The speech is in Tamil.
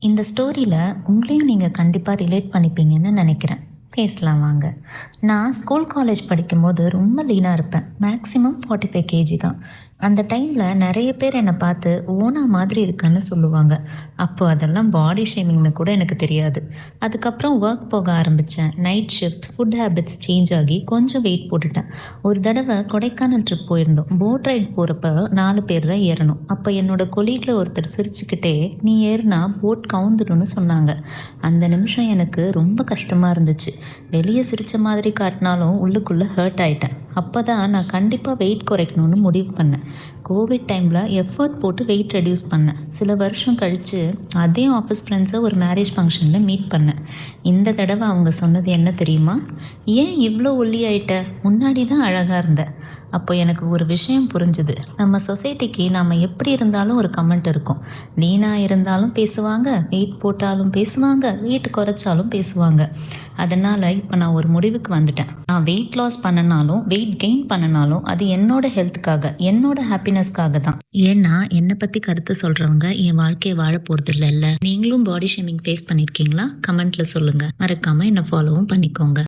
இந்த ஸ்டோரியில் உங்களையும் நீங்கள் கண்டிப்பாக ரிலேட் பண்ணிப்பீங்கன்னு நினைக்கிறேன். பேசலாம் வாங்க. நான் ஸ்கூல் காலேஜ் படிக்கும்போது ரொம்ப லீனாக இருப்பேன். மேக்ஸிமம் 45 கேஜி தான். அந்த டைமில் நிறைய பேர் என்னை பார்த்து ஓனா மாதிரி இருக்கன்னு சொல்லுவாங்க. அப்போ அதெல்லாம் பாடி ஷேமிங்னு கூட எனக்கு தெரியாது. அதுக்கப்புறம் ஒர்க் போக ஆரம்பித்தேன். Night shift, food habits change ஆகி கொஞ்சம் வெயிட் போட்டுட்டேன். ஒரு தடவை கொடைக்கானல் ட்ரிப் போயிருந்தோம். போட் ரைட் போகிறப்ப 4 பேர் தான் ஏறணும். அப்போ என்னோட கொலீகில் ஒருத்தர் சிரிச்சுக்கிட்டே, நீ ஏறுனா போட் கவுந்துடும்னு சொன்னாங்க. அந்த நிமிஷம் எனக்கு ரொம்ப கஷ்டமாக இருந்துச்சு. வெளியே சிரித்த மாதிரி காட்டினாலும் உள்ளுக்குள்ளே ஹர்ட் ஆயிட்டேன். அப்போ தான் நான் கண்டிப்பாக வெயிட் குறைக்கணும்னு முடிவு பண்ணேன். கோவிட் டைமில் எஃபர்ட் போட்டு வெயிட் ரெடியூஸ் பண்ணேன். சில வருஷம் கழித்து அதே ஆஃபீஸ் ஃப்ரெண்ட்ஸை ஒரு மேரேஜ் ஃபங்க்ஷனில் மீட் பண்ணேன். இந்த தடவை அவங்க சொன்னது என்ன தெரியுமா? ஏன் இவ்வளோ ஒல்லி ஆயிட்ட, முன்னாடி தான் அழகாக இருந்த. அப்போ எனக்கு ஒரு விஷயம் புரிஞ்சுது. நம்ம சொசைட்டிக்கு நாம் எப்படி இருந்தாலும் ஒரு கமெண்ட் இருக்கும். லீனாக இருந்தாலும் பேசுவாங்க, வெயிட் போட்டாலும் பேசுவாங்க, வெயிட் குறைச்சாலும் பேசுவாங்க. அதனால் இப்போ நான் ஒரு முடிவுக்கு வந்துட்டேன். நான் வெயிட் லாஸ் பண்ணனாலும் வெயிட் கெயின் பண்ணனாலும் அது என்னோட ஹெல்த்துக்காக, என்னோட ஹாப்பினஸ்க்காக தான். ஏன்னா என்னை பற்றி கருத்து சொல்கிறவங்க என் வாழ்க்கையை வாழ போகிறது இல்லைல்ல. நீங்களும் பாடி ஷேமிங் ஃபேஸ் பண்ணியிருக்கீங்களா? கமெண்ட்டில் சொல்லுங்கள். மறக்காமல் என்னை ஃபாலோவும் பண்ணிக்கோங்க.